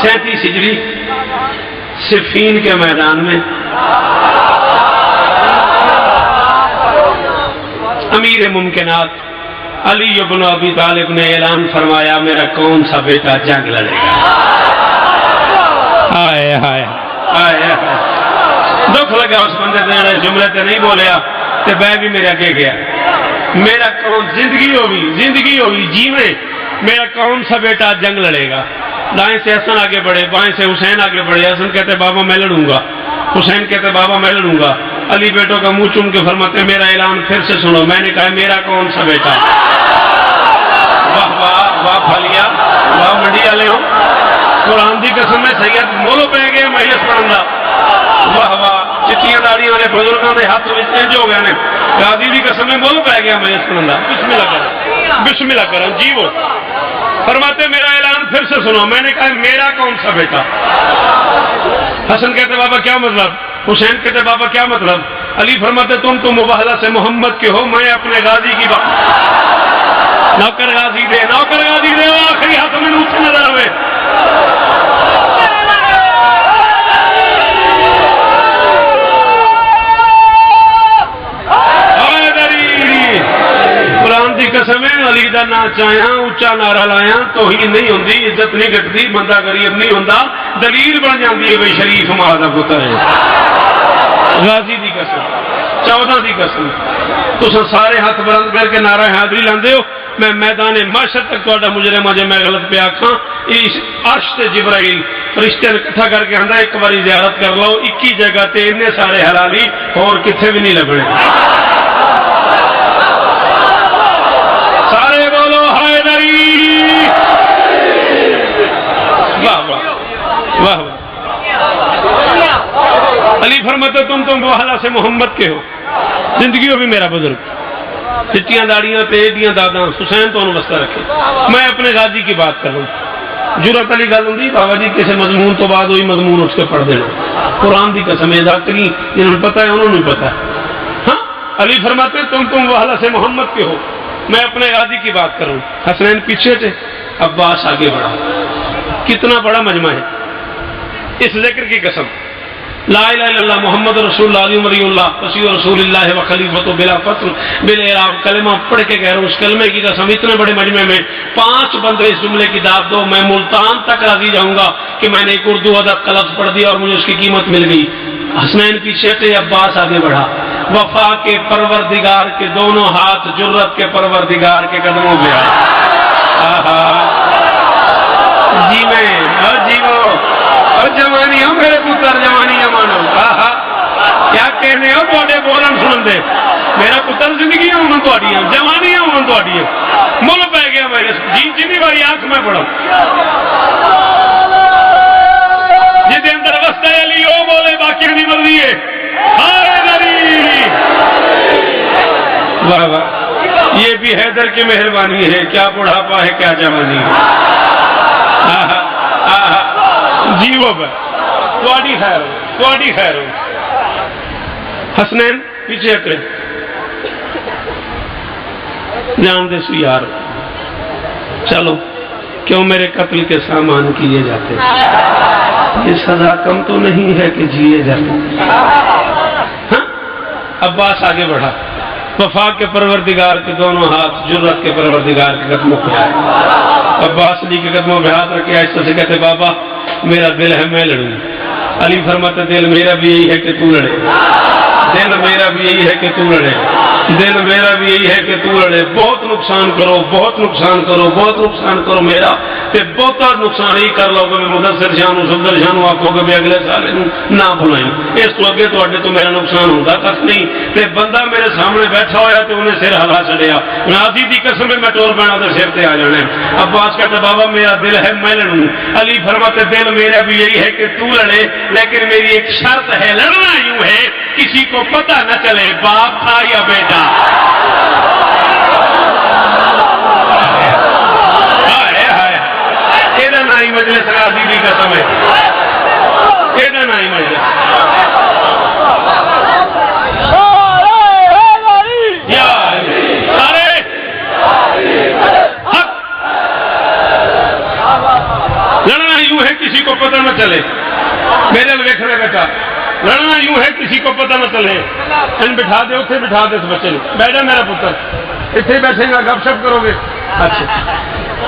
37 ہجری صفین کے میدان میں امیر ممکنات علی بن ابی طالب نے اعلان فرمایا میرا کون سا بیٹا جنگ لڑے گا. آئے آئے آئے دکھ لگا اس بندے نے جملے تے نہیں بولیا تے بے بھی میرے اگے گیا. میرا کون زندگی ہوگی جی میں میرا کون سا بیٹا جنگ لڑے گا. دائیں سے حسن آگے بڑھے, بائیں سے حسین آگے بڑھے. حسن کہتے بابا میں لڑوں گا, حسین کہتے بابا میں لڑوں گا. علی بیٹوں کا منہ چوم کے فرماتے میرا اعلان پھر سے سنو. میں نے کہا میرا کون سا بیٹا. واہ واہ واہ پھلیا واہ منڈی والے ہو. قرآن دی قسم میں سید مولو پہ گئے مہیس پڑھندا. واہ واہ چٹیاں داڑھی والے بزرگوں کے ہاتھ انج ہو گئے نے. غازی دی قسم میں مولو پہ گیا مہیس پڑھندا. بسم اللہ کرو جی. وہ فرماتے میرا اعلان پھر سے سنو. میں نے کہا میرا کون سا بیٹا. حسن کہتے بابا کیا مطلب. حسین کہتے بابا کیا مطلب. علی فرماتے تم تو مباہلہ سے محمد کے ہو, میں اپنے غازی کی بات. نوکر غازی دے آخری ہاتھ میں نوچ نظر ہوئے. قرآن دی قسم ہے علی دا نا چاہیا اچا نعرہ لایا توہین نہیں ہوندی, عزت نہیں گھٹتی, بندہ غریب نہیں ہوندا, دلیل بن جاندی ہے بھئی شریف ماں دا پتر ہے. غازی دی قسم 14 دی قسم تساں سارے ہاتھ بلند کر کے نعرہ حاضری لاندے ہو. میں میدان محشر تک تہاڈا مجرم جے میں غلط پہ آکھاں. اس عرش تے جبرائیل فرشتے نے اکٹھا کر کے آندا ایک باری زیارت کر لو. 21 جگہ تے اتنے سارے حلالی اور کتھے بھی نہیں لبنے. سارے بولو حیدری. واہ واہ واہ واہ. علی فرماتے تم بوہلا سے محمد کے ہو, زندگی ہو بھی میرا بزرگ. چٹیاں داڑیاں پیڑیاں داداں حسین تو وسطہ رکھے. میں اپنے غازی کی بات کروں. جرت علی گل ہوں بابا جی کسی مضمون تو بعد وہی مضمون اٹھ کے پڑھ دینا. قرآن دی قسم ہے ذاکری جنہوں نے پتہ ہے انہوں نے پتہ ہے. ہاں علی فرماتے تم بوہلا سے محمد کے ہو, میں اپنے غازی کی بات کروں. حسنین پیچھے تھے, عباس آگے بڑھا. کتنا بڑا مجمع ہے. اس ذکر کی قسم لا الہ الا اللہ محمد رسول اللہ علی ولی اللہ وسیع رسول اللہ و خلیفۃ بلا فصل بلا اعراب کلمہ پڑھ کے کہہ رہا ہوں. اس کلمے کی قسم اتنے بڑے مجمع میں 5 بندے اس جملے کی دعوت دو, میں ملتان تک راضی جاؤں گا کہ میں نے ایک اردو ادب کا لفظ پڑھ دیا اور مجھے اس کی قیمت مل گئی. حسنین پیچھے تھے, عباس آگے بڑھا. وفا کے پروردگار کے دونوں ہاتھ جرت کے پروردگار کے قدموں پہ آئے. جی میں اور جیو اور جوانی ہو میرے پتر, جوانی مانو. کیا کہنے ہو تھوڑے بولن سن دے. میرا پتر زندگی ہوں تھوڑی جوانی ہوں تھوڑی مل پہ گیا. میں جی جنی باری آنکھ میں پڑھا جی اندر وسطہ علی وہ بولے باقی نہیں مرضی ہے. واہ واہ یہ بھی حیدر کی مہربانی ہے. کیا بڑھاپا ہے کیا جوانی ہے. جی وہ تھوڑی خیر ہو, تھوڑی خیر ہو. حسنین پیچھے ہٹے. جان دے سو یار چلو کیوں میرے قتل کے سامان کیے جاتے. یہ سزا کم تو نہیں ہے کہ جیے جاتے. ہاں عباس آگے بڑھا. وفا کے پروردگار کے دونوں ہاتھ جرت کے پروردگار کے قدموں پہ آئے. عباس علی کے قدموں پہ ہاتھ رکھے ایسے سے کہتے بابا میرا دل ہے میں لڑوں. علی فرماتے دل میرا بھی یہی ہے کہ تو لڑے. دل میرا بھی یہی ہے کہ تو لڑے. دل میرا بھی یہی ہے کہ تو لڑے. بہت نقصان کرو, بہت نقصان کرو, بہت نقصان کرو میرا تے بہت نقصان ہی کر لو گے. مدثر شانو صفدر شانو آخو گے بھی اگلے سال نہ بلائیں. اس تو اگے تو میرا نقصان ہوتا کس نہیں. تے بندہ میرے سامنے بیٹھا ہوا تو انہیں سر ہلا چڑیا. غازی دی قسم میں ٹور پینا تو سر تے آ جانے. عباس کہتے بابا میرا دل ہے میں لڑوں. علی فرماتے دل میرا بھی یہی ہے کہ تو لڑے, لیکن میری ایک شرط ہے. لڑنا یوں ہے کسی کو پتہ نہ چلے باپ تھا یا بیٹا. مجلس غازی کی قسم ہے. یہ نہیں مجلس لڑنا یوں ہے کسی نہ چلے میرے دیکھنے بیٹا لڑنا یوں ہے کسی کو پتہ نہ چلے ان بٹھا دے اتنے بٹھا دے اس بچے نے بیٹھا میرا پتر اتنے بیٹھے گا گپ شپ کرو گے اچھا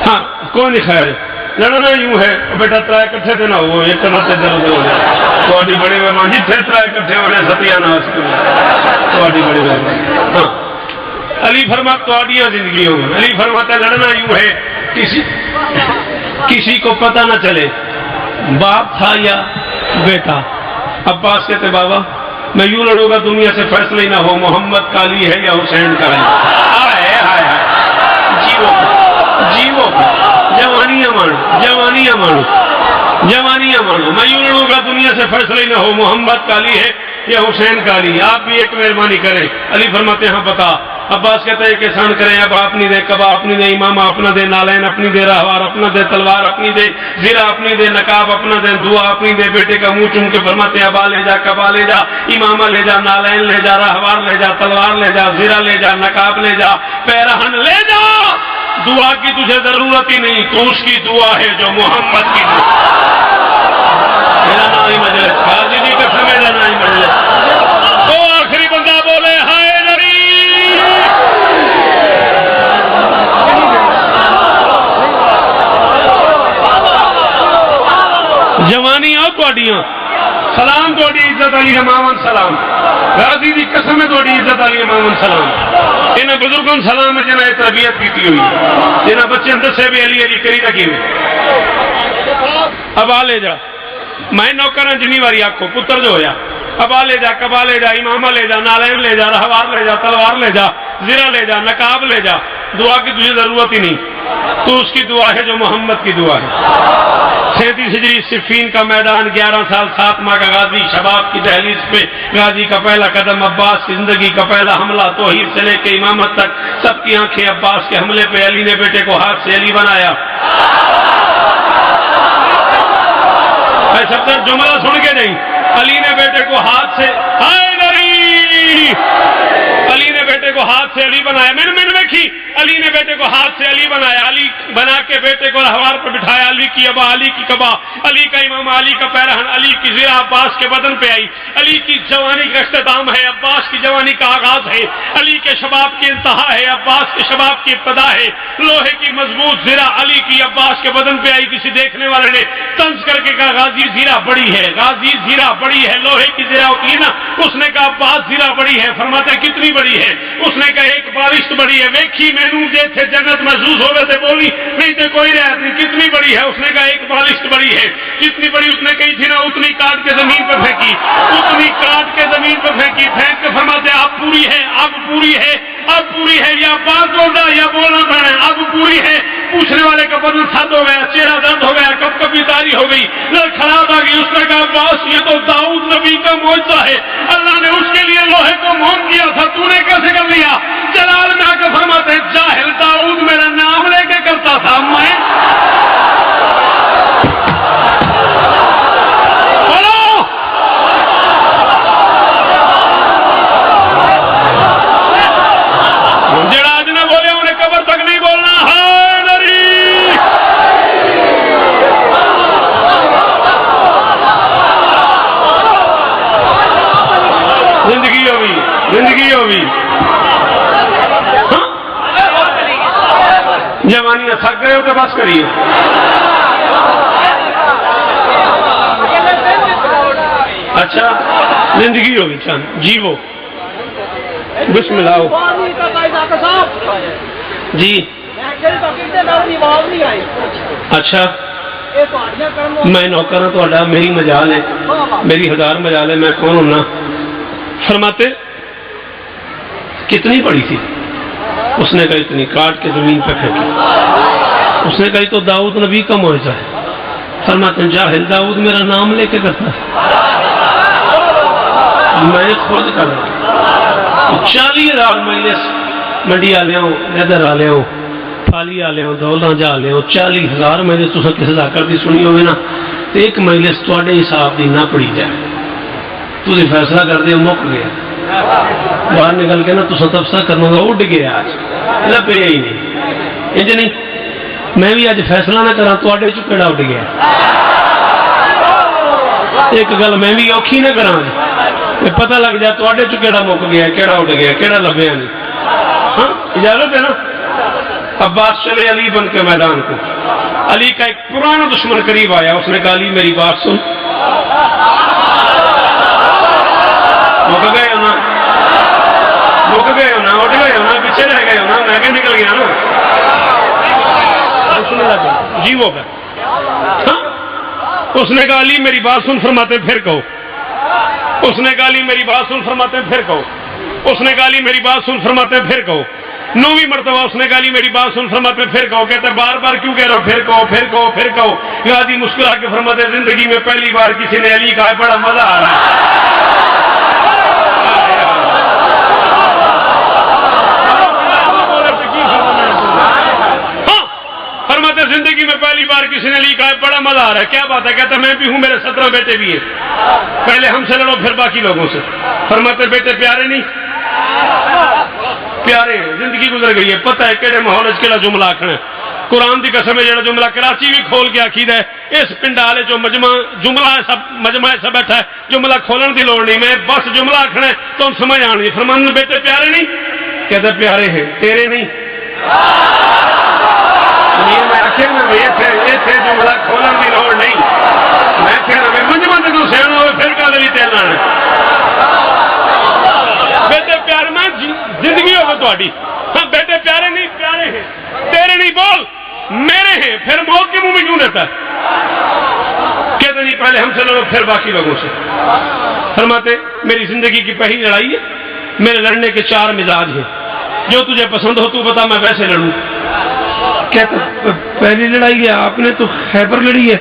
ہاں کوئی نہیں خیر لڑنا یوں ہے بیٹا ترائے کٹھے تھے نہ ہو ایک طرح سے ادھر ادھر ہو جائے تھوڑی بڑی مہربانی تھے ترائے کٹھے ہونے ستیا نہ تھوڑی بڑی مہربانی ہاں علی فرما تھوڑی زندگی ہو علی فرماتا لڑنا یوں ہے کسی کو پتہ نہ چلے باپ تھا یا بیٹا عباس کہتے بابا میں یوں لڑوں گا دنیا سے فیصلہ ہی نہ ہو محمد کا علی ہے یا حسین کا علی ہائے ہائے ہائے جیو جوانیاں مانو میں یوں لڑوں گا دنیا سے فیصلہ ہی نہ ہو محمد کا علی ہے یا حسین کا علی آپ بھی ایک مہربانی کریں علی فرماتے ہیں بتا عباس کہتے ہیں کہ احسان کریں اب اپنی دے کبا اپنی دے امامہ اپنا دے نالین اپنی دے راہوار اپنا دے تلوار اپنی دے زیرہ اپنی دے نقاب اپنا دے دعا اپنی دے بیٹے کا منہ چوم کے فرماتے ہیں ابا لے جا کبا لے جا امامہ لے جا نالین لے جا راہوار لے جا تلوار لے جا زیرہ لے جا نقاب لے جا پیرہن لے جا دعا کی تجھے ضرورت ہی نہیں تو اس کی دعا ہے جو محمد کی دعا میرا نام ہی مجلس قاضی جی کا میرا نام ہی مجلس تو آخری بندہ بولے ہائے نری جوانیاں تواڈیاں سلام تواڈی عزت علی امامن سلام غازی دی قسم ہے تواڈی عزت علی امامن سلام انہاں بزرگوں سلام جنہیں تربیت کیتی ہوئی جنہاں بچے دسے بھی علی علی کری تکی ہوئی ابا لے جا میں نوکراں جنی واری آکھو پتر جو ہویا ابا لے جا کبا لے جا امامہ لے جا نالین لے جا رہوار لے جا تلوار لے جا زرہ لے جا نقاب لے جا دعا کی تجھے ضرورت ہی نہیں تو اس کی دعا ہے جو محمد کی دعا ہے 37 ہجری صفین کا میدان 11 سال 7 ماہ کا غازی شباب کی دہلیز پہ غازی کا پہلا قدم عباس کی زندگی کا پہلا حملہ توحید سے لے کے امامت تک سب کی آنکھیں عباس کے حملے پہ علی نے بیٹے کو ہاتھ سے علی بنایا سب تک جملہ سن کے نہیں علی نے بیٹے کو ہاتھ سے علی نے بیٹے کو ہاتھ سے علی بنایا میں نے دیکھی علی نے بیٹے کو ہاتھ سے علی بنایا علی بنا کے بیٹے کو رہوار پر بٹھایا علی کی ابا علی کی کبا علی کا امام علی کا پیرہن علی کی زرہ عباس کے بدن پہ آئی علی کی جوانی کا اختتام ہے عباس کی جوانی کا آغاز ہے علی کے شباب کی انتہا ہے عباس کے شباب کی ابتدا ہے لوہے کی مضبوط زرہ علی کی عباس کے بدن پہ آئی کسی دیکھنے والے نے طنز کر کے کہا غازی زرہ بڑی ہے غازی زرہ بڑی ہے لوہے کی زرہ ہوتی ہے نا اس نے کہا عباس زرہ بڑی ہے فرماتے کتنی بڑی ہے اس نے کہا ایک بالشت بڑی ہے ویکھی مینوں دے تھے جنت محسوس ہوئے تھے بولی نہیں تے کوئی رہت نہیں کتنی بڑی ہے اس نے کہا ایک بالشت بڑی ہے کتنی بڑی اس نے کہی تھی نا اتنی کاٹ کے زمین پہ پھینکی اتنی کاٹ کے زمین پہ پھینکی پھینک کے فرماتے اب پوری ہے اب پوری ہے اب پوری ہے یا بات بولنا یا بولنا پڑنا اب پوری ہے پوچھنے والے کا بدن سد ہو گیا چہرہ درد ہو گیا کب کبھی تاری ہو گئی لڑکھڑاہٹ آ گئی اس نے کہا باس یہ تو داؤد نبی کا معجزہ ہے اللہ نے اس کے لیے لوہے کو مون کیا تھا تو نے کیسے کر لیا جلال میں آ کے فرماتے جاہل داؤد میرا نام لے کے کرتا تھا میں زندگی ہوئی جوانیاں تھک گئے ہو تو بس کریے اچھا زندگی ہوگی چند جیو بسم اللہ جی اچھا میں نوکر ہوں تو میری مجال ہے میری 1000 مجال ہے میں کون ہوں نا فرماتے کتنی بڑی تھی اس نے کہا اتنی کاٹ کے زمین پہ پھینکی اس نے کہا تو داؤد نبی کا معجزہ ہے فرماتے ہیں جاہل داؤد میرا نام لے کے کرتا ہے میں خود کر رہا 40,000 مجلس منڈی والے ہوں ادھر والے ہوں پالی والے ہوں دولہ جا والے ہوں 40,000 مجلس تو کسی ذاکر دی سنی ہوئے نا تو ایک مجلس تواڈے حساب دی نہ پڑی جائے تو فیصلہ کر دے مک گیا باہر نکل کے نا تو تبصرہ کرنا گا اڈ گیا آج لپیا ہی نہیں انج نہیں میں بھی آج فیصلہ نہ کرا تو چکڑا اڈ گیا ایک گل میں بھی اوکھی نہ کراں پتہ لگ جائے تواڈے چ کیڑا مک گیا کیڑا اڈ گیا کیڑا لبیا نہیں. ہاں اجازت ہے نا. عباس چلے علی بن کے میدان کو. علی کا ایک پرانا دشمن قریب آیا, اس نے کہا علی میری بات سن. مک گئے ہو نا, مک گئے ہو نا, اٹھ گئے ہو نا, پیچھے رہ گئے ہو نا, میں کہ نکل گیا نا. جی وہ کہ اس نے کہا علی میری بات سن, فرماتے پھر کہو. اس نے کہا علی میری بات سن, فرماتے پھر کہو. اس نے کہا علی میری بات سن, فرماتے پھر کہو. 9ویں مرتبہ اس نے کہا علی میری بات سن, فرماتے پھر کہو. کہتے بار بار کیوں کہہ رہا ہو, پھر کہو پھر کہو پھر کہو. غازی مسکرا کے فرماتے زندگی میں پہلی بار کسی نے علی کہا, بڑا مزہ آ رہا ہے. زندگی میں پہلی بار کسی نے علی کہا بڑا مزہ آ رہا ہے. کیا بات ہے؟ کہتا میں بھی ہوں, میرے 17 بیٹے بھی ہیں. پہلے ہم سے لڑو پھر باقی لوگوں سے. فرماتے بیٹے پیارے نہیں پیارے ہیں, زندگی گزر گئی ہے, پتہ ہے کہڑے ماحول کہڑا جملہ آخنا ہے. قرآن کی قسم ہے, جڑا جملہ کراچی بھی کھول کے آخید ہے, اس پنڈ والے جو جملہ سب مجمع ایسا بیٹھا ہے, جملہ کھولن کی لوڑ نہیں, میں بس جملہ آخنا ہے تو سمجھ آنی. فرمان بیٹے پیارے نہیں, کہتے پیارے ہیں. تیرے نہیں, میں آخیا نا جملہ کھولن کی لوڑ نہیں. میں کہنا میں مجمع تو سیاح ہوئے پھر کا دلی تیل لانا. بیٹے پیارے میں زندگی ہوگی تھوڑی. ہاں بیٹے پیارے نہیں, پیارے ہیں. تیرے نہیں بول, میرے ہیں. پھر موت کے منہ میں کیوں رہتا ہے؟ کہتے نہیں پہلے ہم سے لڑو پھر باقی لوگوں سے. فرماتے میری زندگی کی پہلی لڑائی ہے, میرے لڑنے کے 4 مزاج ہیں. جو تجھے پسند ہو تو بتا, میں ویسے لڑوں. کہتا پہلی لڑائی ہے, آپ نے تو خیبر لڑی ہے.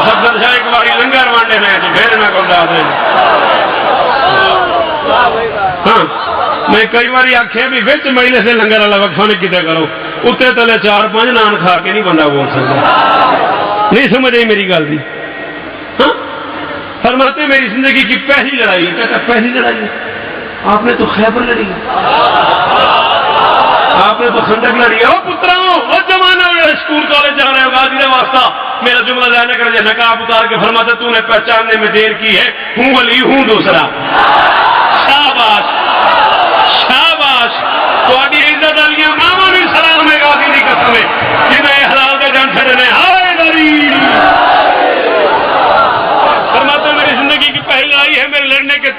سب ایک بار لنگر وانڈے میں تو پھر میں کو ڈال دیں. ہاں میں کئی بار آخیا بھی بچ مہینے سے لنگر والا وقفہ نہیں کتنے کرو, اتنے تلے 4-5 نان کھا کے نہیں بندہ بول سکتا. نہیں سمجھ آئی میری گل دی. ہاں فرماتے میری زندگی کی پہلی لڑائی ہے. کہتا پہلی لڑائی ہے, آپ نے تو خیبر لڑی ہے, آپ نے تو خندق لڑی ہے. وہ پتراؤ وہ زمانہ اسکول کالج جا رہے ہو, غازی کا واسطہ میرا جملہ لانے کر دیا. نقاب اتار کے فرماتا تو نے پہچاننے میں دیر کی ہے, ہوں ولی ہوں دوسرا. شاباش شاباش, تھوڑی عزت والی ماما بھی سلام ہے غازی کی قسم ہے جنہیں حلال کے جان چھڑنے. ہائے دری فرماتا میری زندگی کی پہلی لڑائی ہے میرے لڑنے کے.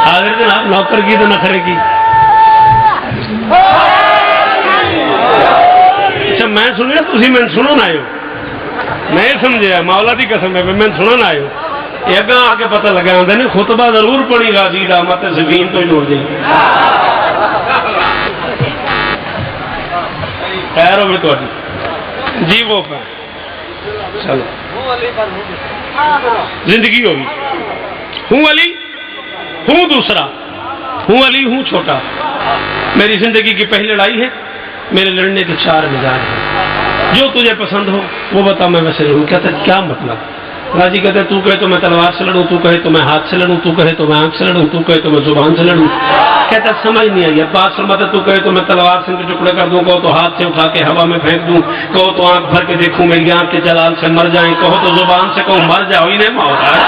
حاضر جناب نوکر کی تو نخرے کی. اچھا میں سنیا تھی میں سنو نہ آئے ہو, میں یہ سمجھا مولا کی قسم ہے میں سنو نہ آئے ہو. یہ اگاں آ کے پتہ لگا آدھے نے خطبہ ضرور پڑھی غازی دا, مت زمین تو جوڑ دیں. خیر ہوگی تھوڑی جی. وہ چلو زندگی ہوگی. ہوں علی ہوں دوسرا, ہوں علی ہوں چھوٹا. میری زندگی کی پہلی لڑائی ہے, میرے لڑنے کے 4 مزاج ہیں. جو تجھے پسند ہو وہ بتا, میں ویسے لڑوں. کہتا کیا مطلب؟ غازی کہتے تو کہے تو میں تلوار سے لڑوں, تو کہے تو میں ہاتھ سے لڑوں, تو کہے تو میں آنکھ سے لڑوں, تو کہے تو میں زبان سے لڑوں. کہتا سمجھ نہیں آئی. بات فرماتا تو کہے تو میں تلوار سے ٹکڑے کر دوں, کہو تو ہاتھ سے اٹھا کے ہوا میں پھینک دوں, کہو تو آنکھ بھر کے دیکھوں میری آنکھ کے جلال سے مر جائیں, کہو تو زبان سے کہوں مر جاؤ. ہی نہیں ہوتا ہے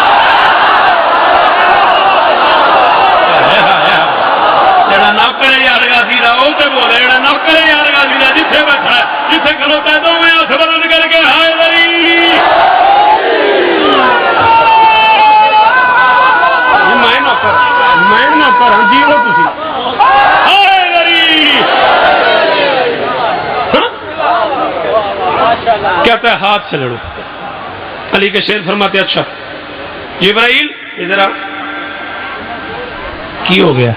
جڑا نوکر یار غازی دا او تے بولے, جڑا نوکر یار غازی دا جتھے بیٹھا ہے جتھے کھلوتا ہے تو میں ہاتھ بلند کر کے ہائے دری. میں نوکر ہاں جی وہ تسی ہائے دری. کہتا ہے ہاتھ سے لڑو. علی کے شیر فرماتے اچھا جبرائیل ادھر آ. کی ہو گیا؟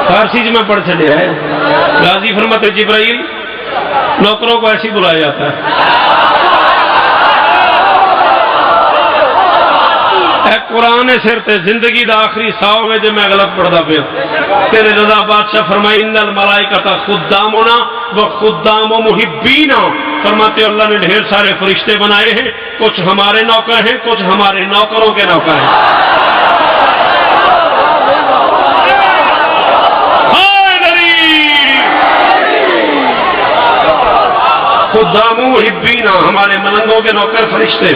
فارسی میں پڑھ چلے ہے. غازی فرماتے جبرائیل نوکروں کو ایسی بلایا جاتا ہے. اے قرآن سر تے زندگی دا آخری ساؤ میں جو میں غلط پڑھدا پیا تیرے رضا بادشاہ فرمائے ان الملائکۃ خدامنا و خدام و محبینا، فرماتے اللہ نے ڈھیر سارے فرشتے بنائے ہیں، کچھ ہمارے نوکر ہیں، کچھ ہمارے نوکروں کے نوکر ہیں۔ خدام و محبینا، ہمارے ملنگوں کے نوکر فرشتے،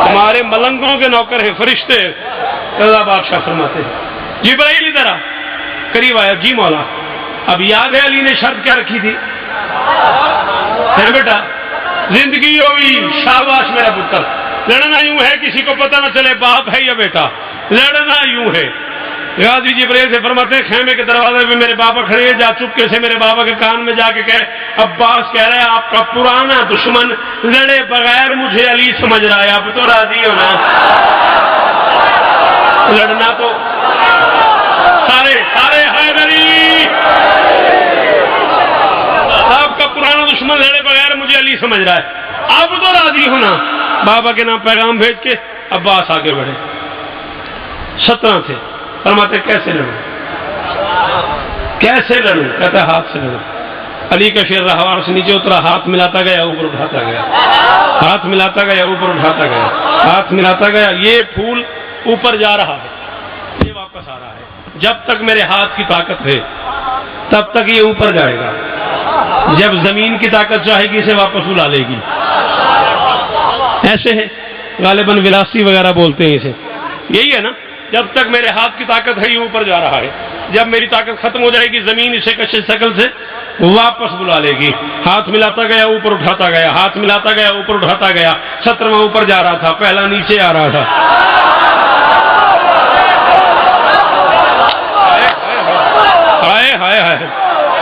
ہمارے ملنگوں کے نوکر ہیں فرشتے۔ رضا بادشاہ فرماتے ہیں جبرائیل ادھر آ، قریب آیا، جی مولا اب یاد ہے علی نے شرط کیا رکھی تھی؟ ہے بیٹا زندگی ہوئی، شاباش میرا پتر، لڑنا یوں ہے کسی کو پتہ نہ چلے باپ ہے یا بیٹا، لڑنا یوں ہے۔ غازی جبرائیل سے فرماتے ہیں خیمے کے دروازے پہ میرے بابا کھڑے ہیں، جا چپکے سے میرے بابا کے کان میں جا کے کہے عباس کہہ رہا ہے آپ کا پرانا دشمن لڑے بغیر مجھے علی سمجھ رہا ہے، اب تو راضی ہونا، لڑنا تو سارے حیدری، آپ کا پرانا دشمن لڑے بغیر مجھے علی سمجھ رہا ہے، اب تو راضی ہونا۔ بابا کے نام پیغام بھیج کے عباس آگے بڑھے، 17 تھے، فرماتے کیسے لڑوں، کیسے لڑوں؟ کہتا ہاتھ سے لڑوں۔ علی کا شیر رہوار سے نیچے اترا، ہاتھ ملاتا گیا اوپر اٹھاتا گیا، ہاتھ ملاتا گیا اوپر اٹھاتا گیا، ہاتھ ملاتا گیا، یہ پھول اوپر جا رہا ہے، یہ واپس آ رہا ہے، جب تک میرے ہاتھ کی طاقت ہے تب تک یہ اوپر جائے گا، جب زمین کی طاقت چاہے گی اسے واپس بلا لے گی۔ ایسے ہے غالباً ولاسی وغیرہ بولتے ہیں اسے، یہی ہے نا، جب تک میرے ہاتھ کی طاقت ہے یہ اوپر جا رہا ہے، جب میری طاقت ختم ہو جائے گی زمین اسے کشش شکل سے واپس بلا لے گی۔ ہاتھ ملاتا گیا اوپر اٹھاتا گیا، ہاتھ ملاتا گیا اوپر اٹھاتا گیا، 17واں اوپر جا رہا تھا، پہلا نیچے آ رہا تھا۔ ہائے ہائے ہائے،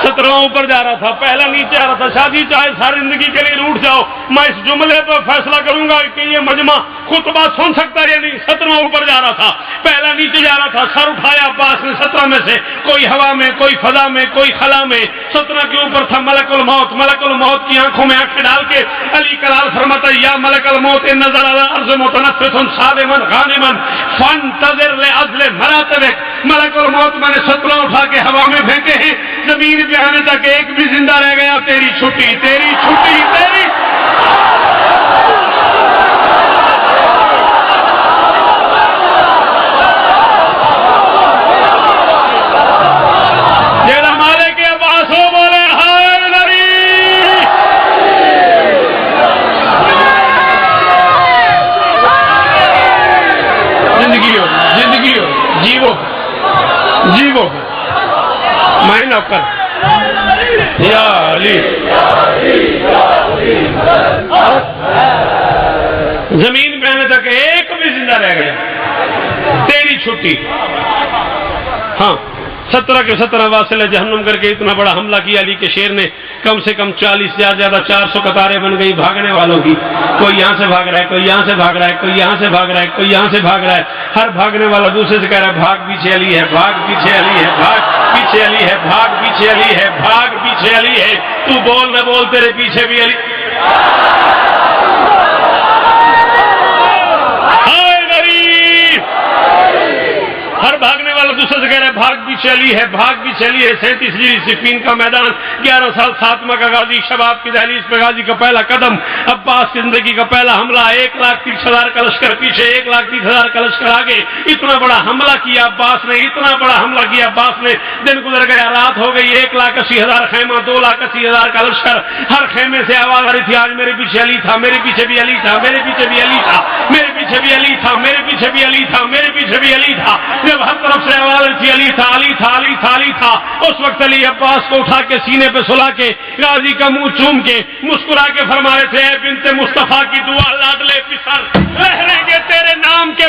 17واں اوپر جا رہا تھا، پہلا نیچے آ رہا تھا۔ شادی چاہے ساری زندگی کے لیے روٹ جاؤ، میں اس جملے پر فیصلہ کروں گا کہ یہ مجمع خطبہ سن سکتا ہے یا نہیں۔ 17واں اوپر جا رہا تھا، پہلا نیچے جا رہا تھا، سر اٹھایا عباس نے 17 میں سے، کوئی ہوا میں، کوئی فضا میں، کوئی خلا میں، 17 کے اوپر تھا ملک الموت۔ ملک الموت کی آنکھوں میں آنکھیں ڈال کے علی کلال فرماتا یا ملک الموت ان نظر علی الارض متنفس صادما غانما فانتظر لعزل مراتبک۔ ملک الموت میں نے 17 اٹھا کے ہوا میں پھینکے ہیں، زمین پہ آنے تک ایک بھی زندہ رہ گیا، تیری چھٹی، تیری چھٹی، تیری جیڑا مالے کے عباس ہو بولے ہائے نبی۔ زندگی ہو، زندگی ہو، جیو جیو، میں نوکر یا علی۔ زمین پہ آنے تک ایک بھی زندہ رہ گیا، تیری چھٹی۔ ہاں 17 کے 17 واصل جہنم کر کے اتنا بڑا حملہ کیا علی کے شیر نے، کم سے کم 40 سے زیادہ 400 قطاریں بن گئی بھاگنے والوں کی، کوئی یہاں سے بھاگ رہا ہے، کوئی یہاں سے بھاگ رہا ہے، کوئی یہاں سے بھاگ رہا ہے، کوئی یہاں سے بھاگ رہا ہے، ہر بھاگنے والا دوسرے سے کہہ رہا ہے بھاگ پیچھے علی ہے، بھاگ پیچھے علی ہے، بھاگ پیچھے علی ہے، بھاگ پیچھے علی ہے، بھاگ پیچھے علی ہے، تو بول نہ بول تیرے پیچھے بھی علی۔ ہر بھاگنے والا دوسرے سے کہہ رہا ہے بھاگ پیچھے علی ہے، بھاگ پیچھے علی ہے۔ 37 ہجری صفین کا میدان، 11 سال ساتواں کا غازی، شباب کی دہلیز پہ غازی کا پہلا قدم، عباس کی زندگی کا پہلا حملہ، 1,30,000 کا لشکر پیچھے، 1,30,000 کا لشکر آگے، اتنا بڑا حملہ کیا عباس نے، اتنا بڑا حملہ کیا عباس نے۔ دن گزر گیا، رات ہو گئی، 1,80,000 خیمہ، 2,80,000 کا لشکر، ہر خیمے سے آواز آ رہی تھی آج میرے پیچھے علی تھا، میرے پیچھے بھی علی تھا، میرے پیچھے بھی علی تھا، میرے پیچھے بھی علی تھا، میرے پیچھے بھی علی تھا، میرے پیچھے بھی علی تھا۔ جب ہر طرف سے آواز تھی علی تھا، علی تھا، علی تھا، علی تھا، اس وقت علی عباس کو اٹھا کے سینے پہ سلا کے غازی کا منہ چوم کے مسکرا کے فرما رہے تھے اے بنت مصطفیٰ کی دعا لاڈلے پسر، رہ لیں گے تیرے نام کے